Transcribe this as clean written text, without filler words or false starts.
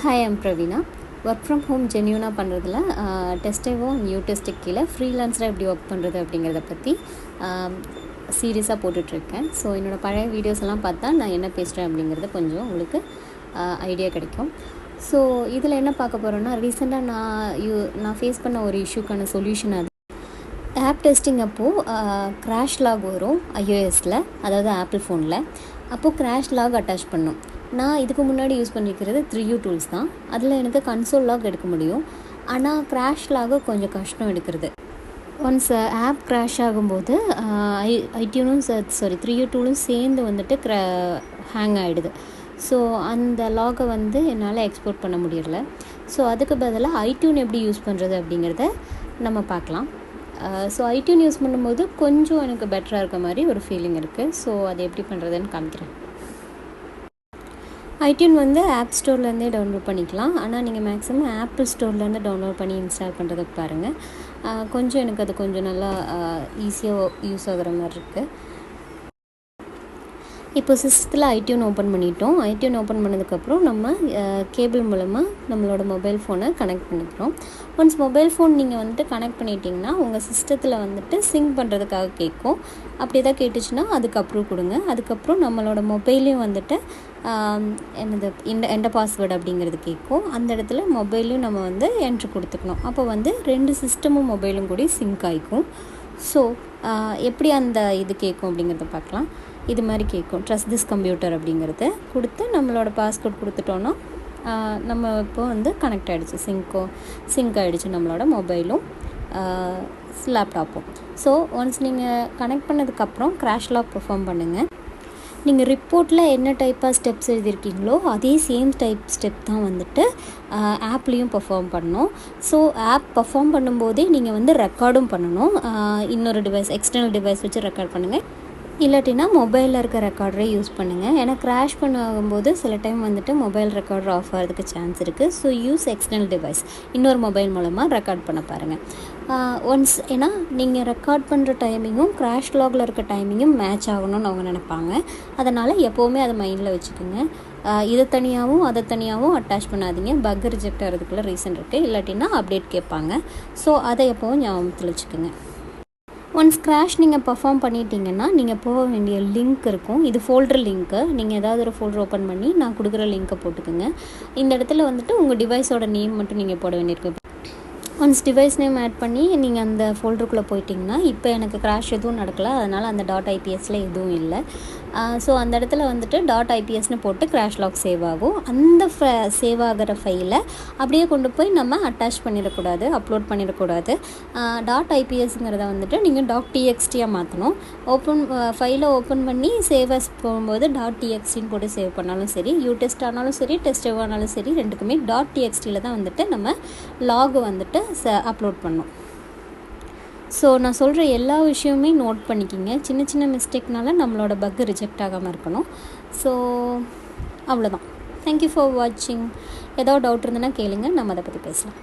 Hi, I'm Pravina. Work from home genuine பண்ணுறதுல டெஸ்டேவோ new டெஸ்ட்டுக்கு கீழே ஃப்ரீலான்ஸராக எப்படி ஒர்க் பண்ணுறது அப்படிங்கிறத பற்றி சீரியஸாக போட்டுட்ருக்கேன். ஸோ என்னோடய பழைய வீடியோஸ் எல்லாம் பார்த்தா நான் என்ன பேசுகிறேன் அப்படிங்கிறது கொஞ்சம் உங்களுக்கு ஐடியா கிடைக்கும். ஸோ இதில் என்ன பார்க்க போகிறோன்னா, ரீசெண்டாக நான் ஃபேஸ் பண்ண ஒரு இஷ்யூக்கான சொல்யூஷன் அது. ஆப் டெஸ்டிங் அப்போது க்ராஷ் லாக் வரும் iOSல, அதாவது ஆப்பிள் ஃபோனில். அப்போது க்ராஷ் லாக் அட்டாச் பண்ணும். நான் இதுக்கு முன்னாடி யூஸ் பண்ணிக்கிறது 3U டூல்ஸ் தான். அதில் எனக்கு கன்சோல் லாக் எடுக்க முடியும். ஆனால் க்ராஷ் லாகு கொஞ்சம் கஷ்டம் எடுக்கிறது. ஒன்ஸ் ஆப் க்ராஷ் ஆகும்போது iTunes 3U டூலும் சேர்ந்து வந்துட்டு ஹேங் ஆகிடுது. ஸோ அந்த லாகை என்னால் எக்ஸ்போர்ட் பண்ண முடியல. ஸோ அதுக்கு பதிலாக iTunes எப்படி யூஸ் பண்ணுறது அப்படிங்கிறத நம்ம பார்க்கலாம். ஸோ iTunes யூஸ் பண்ணும்போது கொஞ்சம் எனக்கு பெட்டராக இருக்க மாதிரி ஒரு ஃபீலிங் இருக்குது. ஸோ அது எப்படி பண்ணுறதுன்னு காமிக்கிறேன். iTunes ஆப் ஸ்டோர்லேருந்தே டவுன்லோட் பண்ணிக்கலாம். ஆனால் நீங்கள் மேக்ஸிமம் ஆப்பிள் ஸ்டோர்லேருந்து டவுன்லோட் பண்ணி இன்ஸ்டால் பண்ணுறதுக்கு பாருங்கள். கொஞ்சம் எனக்கு அது கொஞ்சம் நல்லா ஈஸியாக யூஸ் ஆகிற மாதிரி இருக்குது. இப்போ சிஸ்டத்தில் iTunes ஓப்பன் பண்ணிட்டோம். iTunes ஓப்பன் பண்ணதுக்கப்புறம் நம்ம கேபிள் மூலமாக நம்மளோட மொபைல் ஃபோனை கனெக்ட் பண்ணிக்கிறோம். ஒன்ஸ் மொபைல் ஃபோன் நீங்கள் கனெக்ட் பண்ணிட்டீங்கன்னா உங்கள் சிஸ்டத்தில் சிங்க் பண்ணுறதுக்காக கேட்கும். அப்படி எதாவது கேட்டுச்சுன்னா அதுக்கு அப்ரூவ் கொடுங்க. அதுக்கப்புறம் நம்மளோட மொபைலையும் என்னது எந்த பாஸ்வேர்டு அப்படிங்கிறது கேட்கும். அந்த இடத்துல மொபைலையும் நம்ம என்ட்ரு கொடுத்துக்கணும். அப்போ 2 சிஸ்டமும் மொபைலும் கூட சிங்க் ஆகிக்கும். ஸோ எப்படி அந்த இது கேட்கும் அப்படிங்கிறத பார்க்கலாம். இது மாதிரி கேட்கும், ட்ரஸ்ட் திஸ் கம்ப்யூட்டர் அப்படிங்கிறது கொடுத்து நம்மளோட பாஸ்வேர்ட் கொடுத்துட்டோன்னா நம்ம இப்போ கனெக்ட் ஆகிடுச்சு, சிங்க் ஆகிடுச்சு நம்மளோட மொபைலும் லேப்டாப்பும். ஸோ ஒன்ஸ் நீங்கள் கனெக்ட் பண்ணதுக்கப்புறம் க்ராஷ் லாக் பெர்ஃபார்ம் பண்ணுங்கள். நீங்கள் ரிப்போர்ட்டில் என்ன டைப்பாக ஸ்டெப்ஸ் எழுதியிருக்கீங்களோ அதே சேம் ஸ்டெப் தான் ஆப்லேயும் பெர்ஃபார்ம் பண்ணணும். ஸோ ஆப் பெர்ஃபார்ம் பண்ணும்போதே நீங்கள் ரெக்கார்டும் பண்ணணும். இன்னொரு எக்ஸ்டர்னல் டிவைஸ் வச்சு ரெக்கார்ட் பண்ணுங்கள். இல்லாட்டினா மொபைலில் இருக்க ரெக்கார்டரை யூஸ் பண்ணுங்கள். ஏன்னா க்ராஷ் பண்ணும்போது சில டைம் மொபைல் ரெக்கார்டர் ஆஃப் ஆகிறதுக்கு சான்ஸ் இருக்குது. ஸோ யூஸ் எக்ஸ்டர்னல் டிவைஸ், இன்னொரு மொபைல் மூலமாக ரெக்கார்ட் பண்ண பாருங்கள். ஒன்ஸ் ஏன்னா நீங்கள் ரெக்கார்ட் பண்ணுற டைமிங்கும் க்ராஷ் லாகில் இருக்க டைமிங்கும் மேட்ச் ஆகணும்னு அவங்க நினைப்பாங்க. அதனால் எப்போவுமே அதை மைண்டில் வச்சுக்கோங்க. இதை தனியாகவும் அதை தனியாகவும் அட்டாச் பண்ணாதீங்க. பக் ரிஜெக்ட் ஆகிறதுக்குள்ள ரீசன் இருக்குது. இல்லாட்டினா அப்டேட் கேட்பாங்க. ஸோ அதை எப்போவும் ஞாபகத்தில் வச்சுக்கோங்க. ஒன்ஸ் க்ராஷ் நீங்கள் பெர்ஃபார்ம் பண்ணிட்டீங்கன்னா நீங்கள் போக வேண்டிய லிங்க் இருக்கும். இது ஃபோல்டர் லிங்க்கு. நீங்கள் ஏதாவது ஒரு ஃபோல்டர் ஓப்பன் பண்ணி நான் கொடுக்குற லிங்க்கை போட்டுக்கோங்க. இந்த இடத்துல உங்கள் டிவைஸோட நேம் மட்டும் நீங்கள் போட வேண்டியிருக்கும். ஒன்ஸ் டிவைஸ் நேம் ஆட் பண்ணி நீங்கள் அந்த ஃபோல்டருக்குள்ளே போயிட்டிங்கன்னா, இப்போ எனக்கு க்ராஷ் எதுவும் நடக்கலை, அதனால் அந்த .ips எதுவும் இல்லை. ஸோ அந்த இடத்துல .ipsனு போட்டு க்ராஷ் லாக் சேவ் ஆகும். அந்த சேவ் ஆகிற ஃபைலை அப்படியே கொண்டு போய் நம்ம அட்டாச் பண்ணிடக்கூடாது, அப்லோட் பண்ணிடக்கூடாது. .ipsங்கிறத நீங்கள் .txtயாக மாற்றணும். ஃபைலை ஓப்பன் பண்ணி சேவ் அஸ் போகும்போது .txtன்னு போட்டு சேவ் பண்ணாலும் சரி, யூடெஸ்ட் ஆனாலும் சரி, டெஸ்ட் ஆனாலும் சரி, ரெண்டுக்குமே .txtயில் தான் நம்ம லாகு அப்லோட் பண்ணோம். ஸோ நான் சொல்கிற எல்லா விஷயமுமே நோட் பண்ணிக்கிங்க. சின்ன சின்ன மிஸ்டேக்னால நம்மளோட பக் ரிஜெக்ட் ஆகாமல் இருக்கணும். ஸோ அவ்வளோதான். தேங்க்யூ ஃபார் வாட்சிங். ஏதாவது டவுட் இருந்ததுன்னா கேளுங்க, நம்ம அதை பற்றி பேசலாம்.